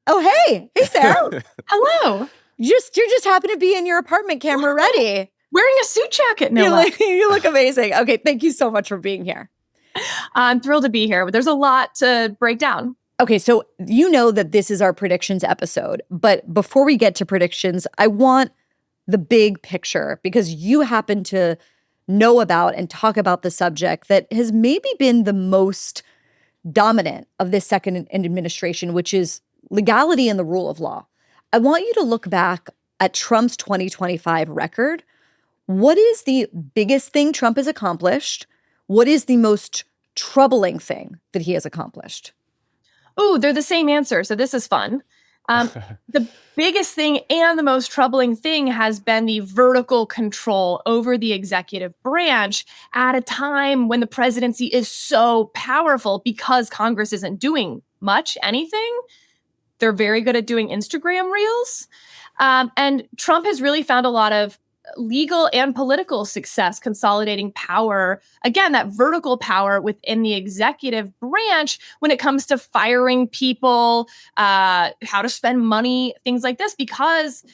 Oh, hey, Sarah. Hello. You just happen to be in your apartment camera ready. Wearing a suit jacket, no You look amazing. Okay, thank you so much for being here. I'm thrilled to be here, but there's a lot to break down. Okay, so you know that this is our predictions episode, but before we get to predictions, I want the big picture because you happen to know about and talk about the subject that has maybe been the most dominant of this second administration, which is legality and the rule of law. I want you to look back at Trump's 2025 record. What is the biggest thing Trump has accomplished? What is the most troubling thing that he has accomplished? Ooh, they're the same answer, so this is fun. The biggest thing and the most troubling thing has been the vertical control over the executive branch at a time when the presidency is so powerful because Congress isn't doing much, anything. They're very good at doing Instagram reels. And Trump has really found a lot of legal and political success consolidating power, again, that vertical power within the executive branch when it comes to firing people, how to spend money, things like this, because,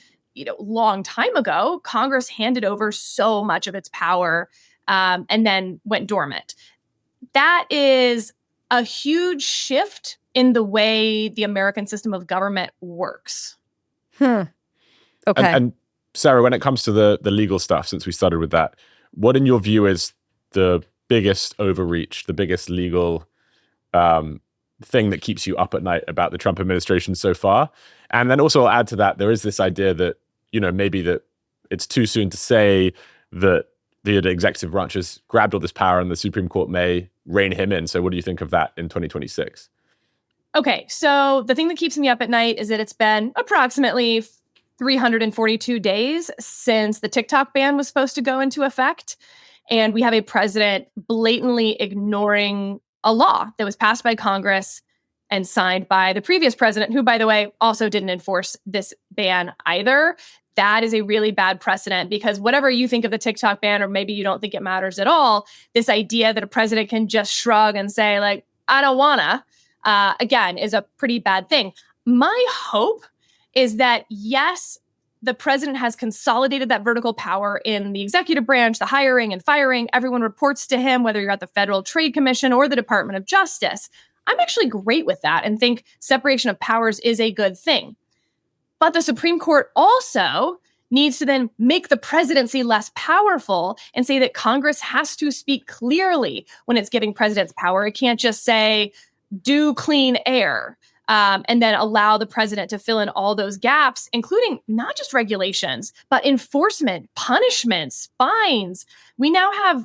long time ago, Congress handed over so much of its power and then went dormant. That is a huge shift in the way the American system of government works. Okay. And Sarah, when it comes to the legal stuff, since we started with that, what in your view is the biggest overreach, the biggest legal thing that keeps you up at night about the Trump administration so far? And then also I'll add to that, there is this idea that, maybe that it's too soon to say that the executive branch has grabbed all this power and the Supreme Court may rein him in. So what do you think of that in 2026? Okay, so the thing that keeps me up at night is that it's been approximately 342 days since the TikTok ban was supposed to go into effect. And we have a president blatantly ignoring a law that was passed by Congress and signed by the previous president, who, by the way, also didn't enforce this ban either. That is a really bad precedent because whatever you think of the TikTok ban, or maybe you don't think it matters at all, this idea that a president can just shrug and say, like, I don't wanna, again, is a pretty bad thing. My hope is that, yes, the president has consolidated that vertical power in the executive branch, the hiring and firing. Everyone reports to him, whether you're at the Federal Trade Commission or the Department of Justice. I'm actually great with that and think separation of powers is a good thing. But the Supreme Court also needs to then make the presidency less powerful and say that Congress has to speak clearly when it's giving presidents power. It can't just say, do clean air. And then allow the president to fill in all those gaps, including not just regulations, but enforcement, punishments, fines. We now have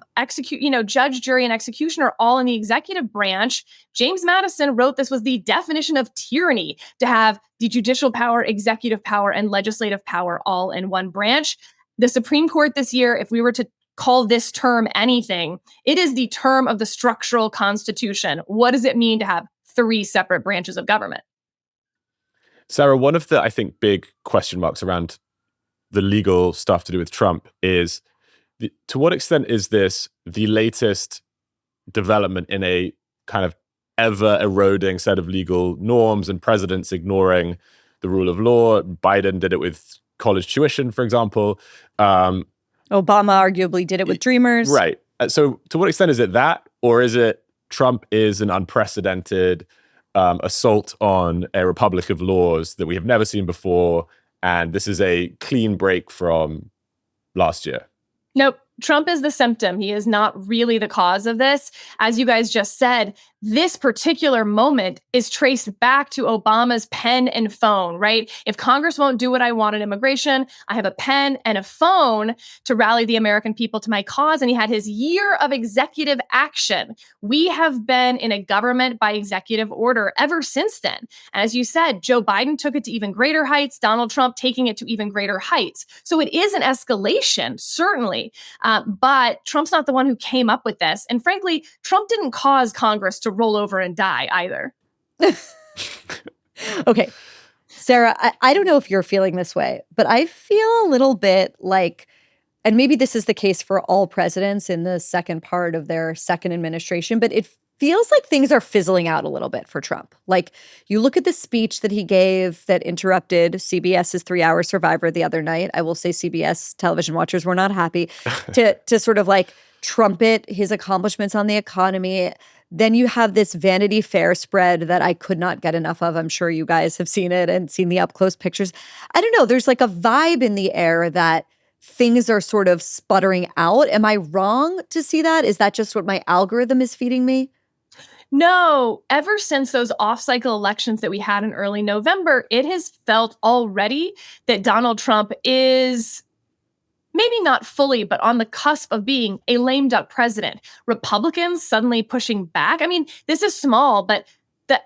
judge, jury, and executioner all in the executive branch. James Madison wrote this was the definition of tyranny, to have the judicial power, executive power, and legislative power all in one branch. The Supreme Court this year, if we were to call this term anything, it is the term of the structural constitution. What does it mean to have 3 separate branches of government? Sarah, one of the, I think, big question marks around the legal stuff to do with Trump is, to what extent is this the latest development in a kind of ever-eroding set of legal norms and presidents ignoring the rule of law? Biden did it with college tuition, for example. Obama arguably did it with Dreamers. Right. So to what extent is it that, or is it Trump is an unprecedented assault on a republic of laws that we have never seen before, and this is a clean break from last year? Nope. Trump is the symptom. He is not really the cause of this. As you guys just said, this particular moment is traced back to Obama's pen and phone, right? If Congress won't do what I want in immigration, I have a pen and a phone to rally the American people to my cause. And he had his year of executive action. We have been in a government by executive order ever since then. And as you said, Joe Biden took it to even greater heights, Donald Trump taking it to even greater heights. So it is an escalation, certainly. But Trump's not the one who came up with this. And frankly, Trump didn't cause Congress to roll over and die either. Okay. Sarah, I don't know if you're feeling this way, but I feel a little bit like, and maybe this is the case for all presidents in the second part of their second administration, but it feels like things are fizzling out a little bit for Trump. Like, you look at the speech that he gave that interrupted CBS's 3-hour Survivor the other night. I will say CBS television watchers were not happy to sort of like trumpet his accomplishments on the economy. Then you have this Vanity Fair spread that I could not get enough of. I'm sure you guys have seen it and seen the up-close pictures. I don't know. There's like a vibe in the air that things are sort of sputtering out. Am I wrong to see that? Is that just what my algorithm is feeding me? No, ever since those off-cycle elections that we had in early November, it has felt already that Donald Trump is maybe not fully, but on the cusp of being a lame duck president. Republicans suddenly pushing back. I mean, this is small, but the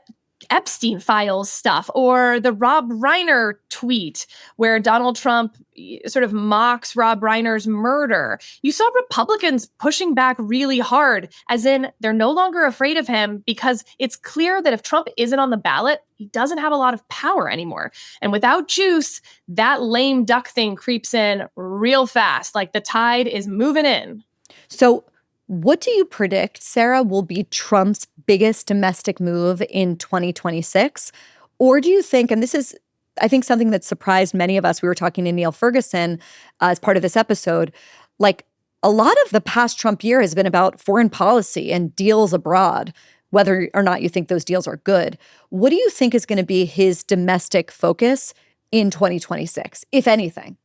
Epstein files stuff or the Rob Reiner tweet where Donald Trump sort of mocks Rob Reiner's murder. You saw Republicans pushing back really hard, as in they're no longer afraid of him because it's clear that if Trump isn't on the ballot, he doesn't have a lot of power anymore. And without juice, that lame duck thing creeps in real fast. Like the tide is moving in. So what do you predict, Sarah, will be Trump's biggest domestic move in 2026? Or do you think, and this is, I think, something that surprised many of us, we were talking to Neil Ferguson as part of this episode, like a lot of the past Trump year has been about foreign policy and deals abroad, whether or not you think those deals are good. What do you think is going to be his domestic focus in 2026, if anything?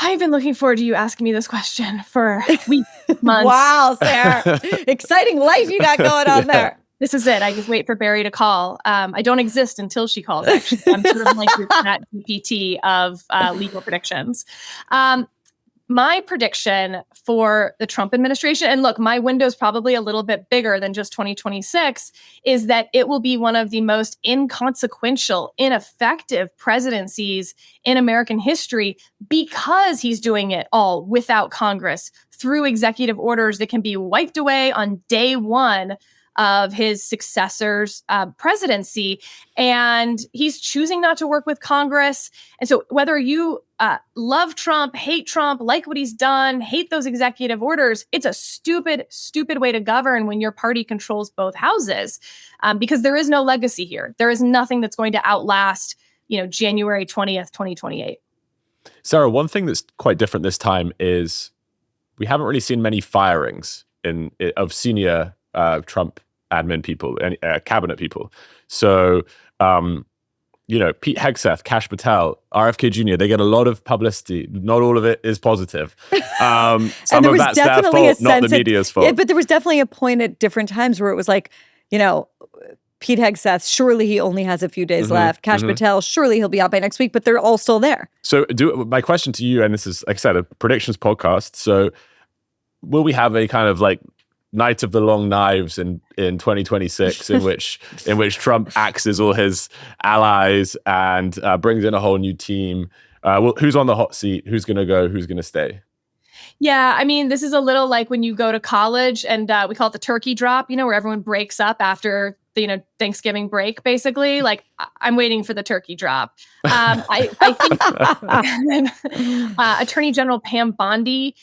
I've been looking forward to you asking me this question for weeks, months. Wow, Sarah. Exciting life you got going on there. This is it. I just wait for Barry to call. I don't exist until she calls, actually. I'm sort of like your chat GPT of legal predictions. My prediction for the Trump administration, and look, my window's probably a little bit bigger than just 2026, is that it will be one of the most inconsequential, ineffective presidencies in American history because he's doing it all without Congress through executive orders that can be wiped away on day one of his successor's presidency. And he's choosing not to work with Congress. And so whether you love Trump, hate Trump, like what he's done, hate those executive orders, it's a stupid, stupid way to govern when your party controls both houses, because there is no legacy here. There is nothing that's going to outlast, January 20th, 2028. Sarah, one thing that's quite different this time is we haven't really seen many firings of senior Trump admin people and cabinet people. So, Pete Hegseth, Kash Patel, RFK Jr., they get a lot of publicity. Not all of it is positive. Some of that's their fault, not the media's fault. But there was definitely a point at different times where it was like, Pete Hegseth, surely he only has a few days left. Kash Patel, surely he'll be out by next week, but they're all still there. So my question to you, and this is, like I said, a predictions podcast. So will we have a kind of like Night of the Long Knives in 2026, in which Trump axes all his allies and brings in a whole new team? Who's on the hot seat? Who's going to go? Who's going to stay? Yeah, I mean, this is a little like when you go to college and we call it the turkey drop, where everyone breaks up after the Thanksgiving break, basically. Like, I'm waiting for the turkey drop. I think Attorney General Pam Bondi,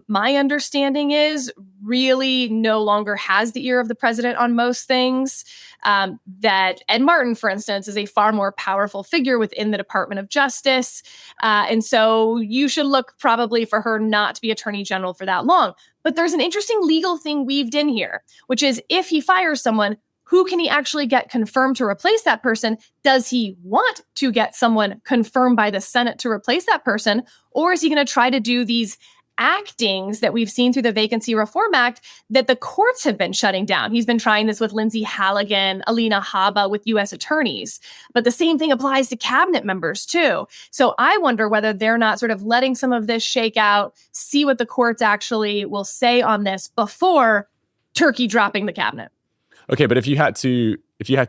my understanding is, really no longer has the ear of the president on most things. That Ed Martin, for instance, is a far more powerful figure within the Department of Justice. And so you should look probably for her not to be Attorney General for that long. But there's an interesting legal thing weaved in here, which is if he fires someone, who can he actually get confirmed to replace that person? Does he want to get someone confirmed by the Senate to replace that person? Or is he going to try to do these actings that we've seen through the Vacancy Reform Act that the courts have been shutting down? He's been trying this with Lindsay Halligan, Alina Habba, with U.S. attorneys. But the same thing applies to cabinet members, too. So I wonder whether they're not sort of letting some of this shake out, see what the courts actually will say on this before turkey dropping the cabinet. Okay, but if you had to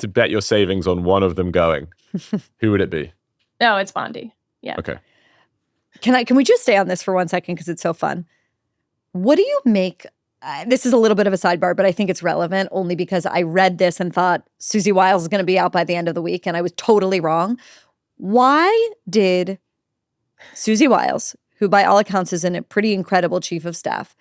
bet your savings on one of them going, who would it be? No, it's Bondi. Yeah. Okay. Can we just stay on this for 1 second because it's so fun? What do you make? This is a little bit of a sidebar, but I think it's relevant only because I read this and thought Susie Wiles is going to be out by the end of the week, and I was totally wrong. Why did Susie Wiles, who by all accounts is a pretty incredible chief of staff,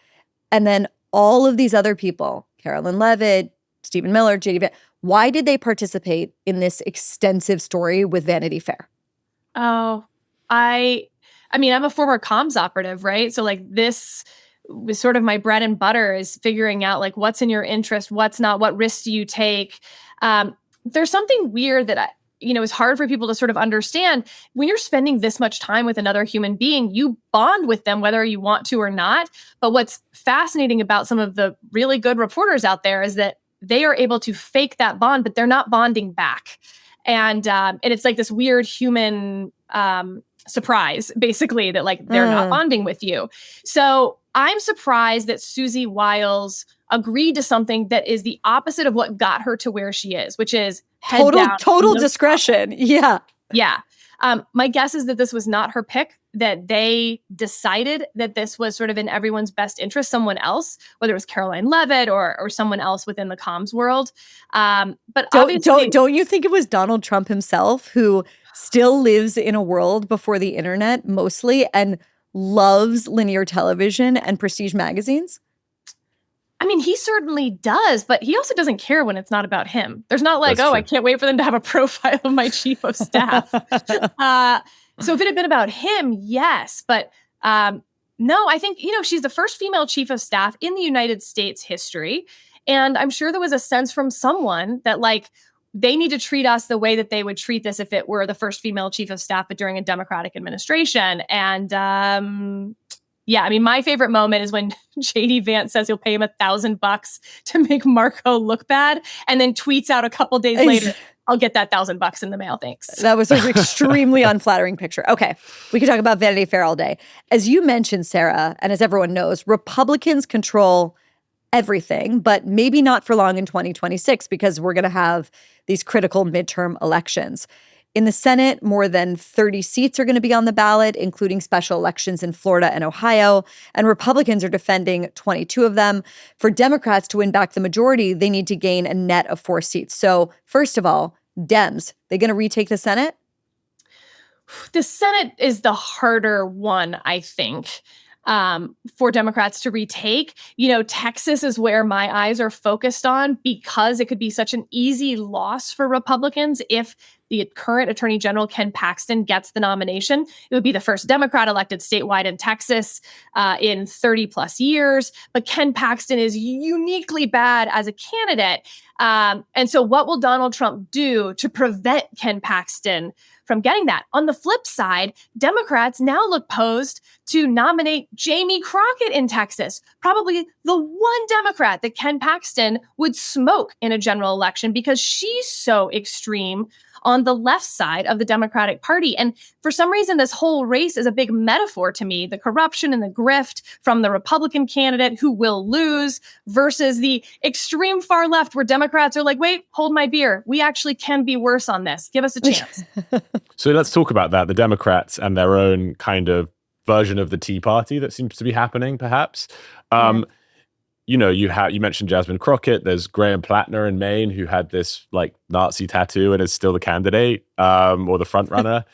and then all of these other people, Carolyn Levitt, Stephen Miller, JD Vance. Why did they participate in this extensive story with Vanity Fair? Oh, I mean, I'm a former comms operative, right? So like this was sort of my bread and butter, is figuring out like what's in your interest, what's not, what risks do you take. There's something weird that is hard for people to sort of understand. When you're spending this much time with another human being, you bond with them whether you want to or not. But what's fascinating about some of the really good reporters out there is that they are able to fake that bond, but they're not bonding back. And it's like this weird human surprise, basically, that like they're not bonding with you. So I'm surprised that Susie Wiles agreed to something that is the opposite of what got her to where she is, which is total discretion. Yeah. Yeah. My guess is that this was not her pick, that they decided that this was sort of in everyone's best interest, someone else, whether it was Caroline Leavitt or someone else within the comms world. But don't you think it was Donald Trump himself, who still lives in a world before the internet mostly and loves linear television and prestige magazines? I mean, he certainly does, but he also doesn't care when it's not about him. There's not like, I can't wait for them to have a profile of my chief of staff. So if it had been about him, yes. But no, I think, she's the first female chief of staff in the United States history. And I'm sure there was a sense from someone that like, they need to treat us the way that they would treat this if it were the first female chief of staff, but during a Democratic administration. And yeah, I mean, my favorite moment is when JD Vance says he'll pay him $1,000 to make Marco look bad, and then tweets out a couple days later, I'll get that $1,000 in the mail. Thanks. That was an extremely unflattering picture. Okay, we could talk about Vanity Fair all day. As you mentioned, Sarah, and as everyone knows, Republicans control everything, but maybe not for long in 2026, because we're going to have these critical midterm elections. In the Senate, more than 30 seats are going to be on the ballot, including special elections in Florida and Ohio, and Republicans are defending 22 of them. For Democrats to win back the majority, they need to gain a net of 4 seats. So first of all, Dems, they going to retake the Senate? The Senate is the harder one, I think, for Democrats to retake. Texas is where my eyes are focused on, because it could be such an easy loss for Republicans if the current Attorney General, Ken Paxton, gets the nomination. It would be the first Democrat elected statewide in Texas in 30 plus years. But Ken Paxton is uniquely bad as a candidate. And so what will Donald Trump do to prevent Ken Paxton from getting that? On the flip side, Democrats now look posed to nominate Jamie Crockett in Texas, probably the one Democrat that Ken Paxton would smoke in a general election, because she's so extreme on the left side of the Democratic Party. And for some reason, this whole race is a big metaphor to me, the corruption and the grift from the Republican candidate who will lose versus the extreme far left, where Democrats are like, wait, hold my beer. We actually can be worse on this. Give us a chance. So let's talk about that, the Democrats and their own kind of version of the Tea Party that seems to be happening, perhaps. You mentioned Jasmine Crockett. There's Graham Plattner in Maine, who had this like Nazi tattoo and is still the candidate or the front runner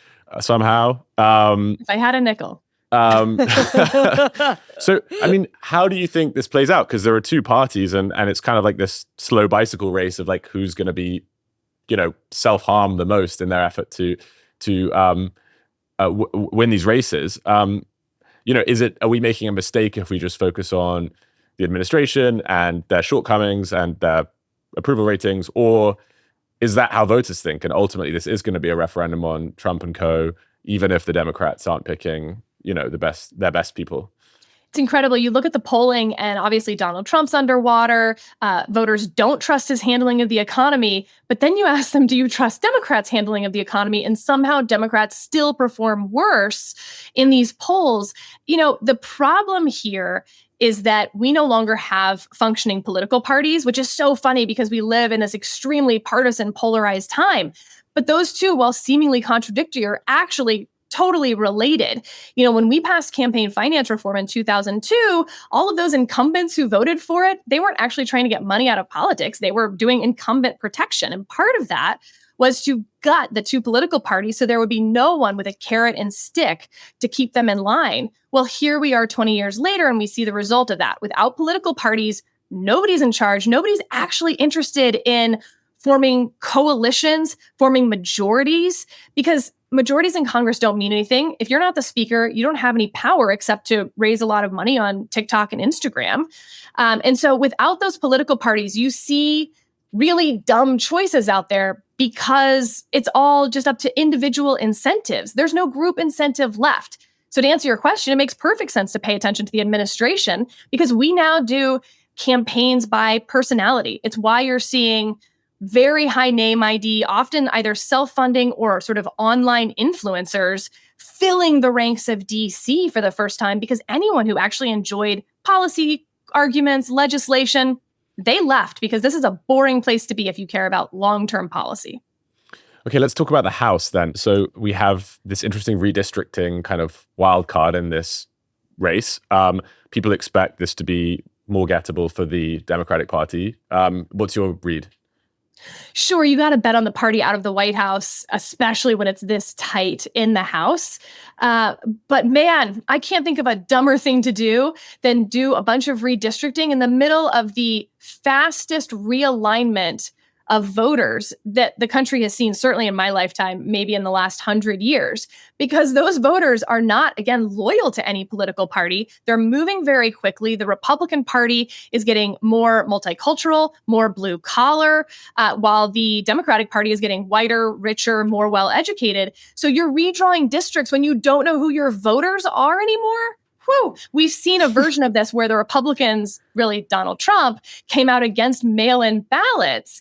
somehow. If I had a nickel. So, I mean, how do you think this plays out? Because there are two parties, and it's kind of like this slow bicycle race of like who's going to be, self-harm the most in their effort to win these races. Are we making a mistake if we just focus on the administration and their shortcomings and their approval ratings, or is that how voters think? And ultimately, this is going to be a referendum on Trump and co, even if the Democrats aren't picking, their best people. It's incredible. You look at the polling, and obviously Donald Trump's underwater. Voters don't trust his handling of the economy. But then you ask them, do you trust Democrats' handling of the economy? And somehow Democrats still perform worse in these polls. The problem here is that we no longer have functioning political parties, which is so funny because we live in this extremely partisan, polarized time. But those two, while seemingly contradictory, are actually totally related. When we passed campaign finance reform in 2002, all of those incumbents who voted for it, they weren't actually trying to get money out of politics. They were doing incumbent protection. And part of that was to gut the two political parties so there would be no one with a carrot and stick to keep them in line. Well, here we are 20 years later, and we see the result of that. Without political parties, nobody's in charge. Nobody's actually interested in forming coalitions, forming majorities, because majorities in Congress don't mean anything. If you're not the speaker, you don't have any power except to raise a lot of money on TikTok and Instagram. And so without those political parties, you see really dumb choices out there because it's all just up to individual incentives. There's no group incentive left. So to answer your question, it makes perfect sense to pay attention to the administration because we now do campaigns by personality. It's why you're seeing very high name ID, often either self-funding or sort of online influencers filling the ranks of DC for the first time, because anyone who actually enjoyed policy arguments, legislation, they left because this is a boring place to be if you care about long-term policy. Okay, let's talk about the House then. So we have this interesting redistricting kind of wild card in this race. People expect this to be more gettable for the Democratic Party. What's your read? Sure, you got to bet on the party out of the White House, especially when it's this tight in the House. But man, I can't think of a dumber thing to do than do a bunch of redistricting in the middle of the fastest realignment of voters that the country has seen, certainly in my lifetime, maybe in the last 100 years, because those voters are not, again, loyal to any political party. They're moving very quickly. The Republican Party is getting more multicultural, more blue collar, while the Democratic Party is getting whiter, richer, more well-educated. So you're redrawing districts when you don't know who your voters are anymore. Whew. We've seen a version of this where the Republicans, really Donald Trump, came out against mail-in ballots,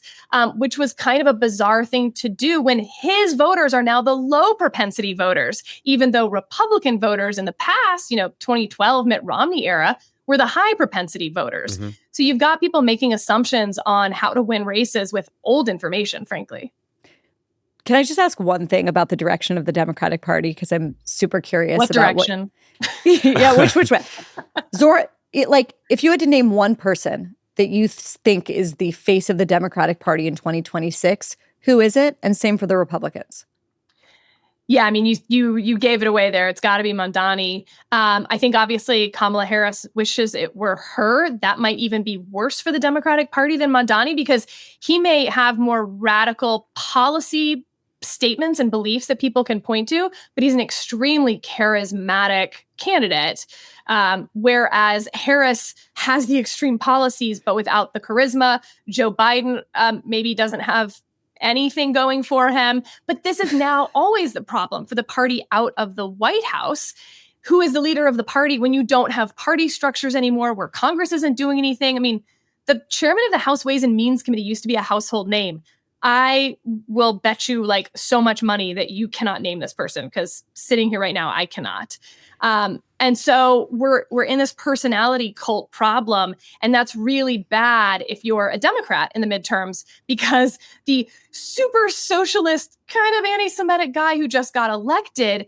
which was kind of a bizarre thing to do when his voters are now the low propensity voters, even though Republican voters in the past, 2012 Mitt Romney era, were the high propensity voters. Mm-hmm. So you've got people making assumptions on how to win races with old information, frankly. Can I just ask one thing about the direction of the Democratic Party? Because I'm super curious about direction. Yeah, which way? Zora, if you had to name one person that you think is the face of the Democratic Party in 2026, who is it? And same for the Republicans. Yeah, I mean, you gave it away there. It's got to be Mamdani. I think obviously Kamala Harris wishes it were her. That might even be worse for the Democratic Party than Mamdani because he may have more radical policy statements and beliefs that people can point to, but he's an extremely charismatic candidate. Whereas Harris has the extreme policies, but without the charisma. Joe Biden maybe doesn't have anything going for him. But this is now always the problem for the party out of the White House. Who is the leader of the party when you don't have party structures anymore, where Congress isn't doing anything? I mean, the chairman of the House Ways and Means Committee used to be a household name. I will bet you so much money that you cannot name this person because sitting here right now, I cannot. And so we're in this personality cult problem. And that's really bad if you're a Democrat in the midterms, because the super socialist kind of anti-Semitic guy who just got elected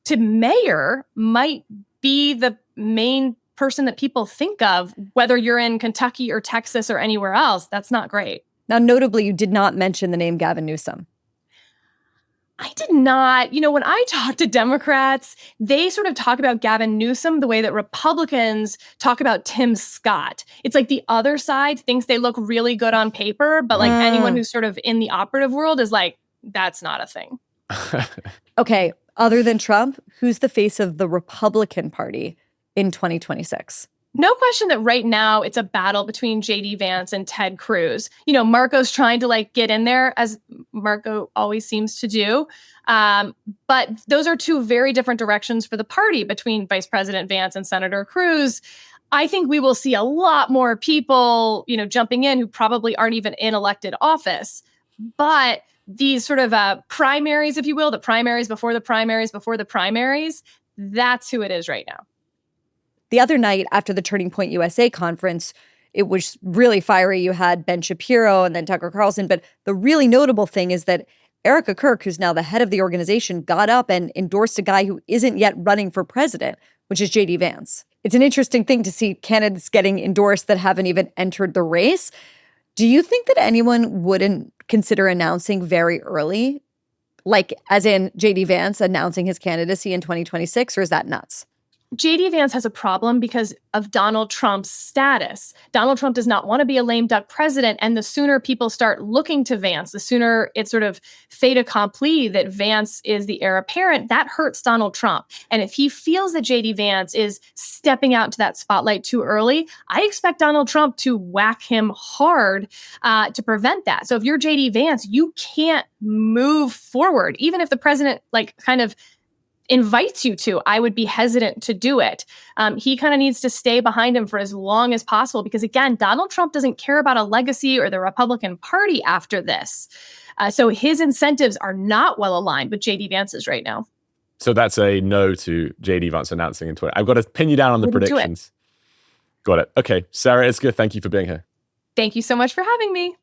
to mayor might be the main person that people think of, whether you're in Kentucky or Texas or anywhere else. That's not great. Now, notably, you did not mention the name Gavin Newsom. I did not. When I talk to Democrats, they sort of talk about Gavin Newsom the way that Republicans talk about Tim Scott. It's like the other side thinks they look really good on paper, but anyone who's sort of in the operative world is like, that's not a thing. Okay, other than Trump, who's the face of the Republican Party in 2026? No question that right now it's a battle between JD Vance and Ted Cruz. Marco's trying to get in there, as Marco always seems to do. But those are two very different directions for the party between Vice President Vance and Senator Cruz. I think we will see a lot more people, jumping in who probably aren't even in elected office. But these sort of primaries, if you will, the primaries before the primaries before the primaries, that's who it is right now. The other night after the Turning Point USA conference, it was really fiery. You had Ben Shapiro and then Tucker Carlson. But the really notable thing is that Erica Kirk, who's now the head of the organization, got up and endorsed a guy who isn't yet running for president, which is JD Vance. It's an interesting thing to see candidates getting endorsed that haven't even entered the race. Do you think that anyone wouldn't consider announcing very early, like as in JD Vance announcing his candidacy in 2026, or is that nuts? JD Vance has a problem because of Donald Trump's status. Donald Trump does not want to be a lame duck president. And the sooner people start looking to Vance, the sooner it's sort of fait accompli that Vance is the heir apparent, that hurts Donald Trump. And if he feels that JD Vance is stepping out into that spotlight too early, I expect Donald Trump to whack him hard to prevent that. So if you're JD Vance, you can't move forward. Even if the president kind of invites you to, I would be hesitant to do it. He kind of needs to stay behind him for as long as possible because, again, Donald Trump doesn't care about a legacy or the Republican Party after this. So his incentives are not well aligned with JD Vance's right now. So that's a no to JD Vance announcing in Twitter. I've got to pin you down on the predictions. Got it. Okay. Sarah, it's good. Thank you for being here. Thank you so much for having me.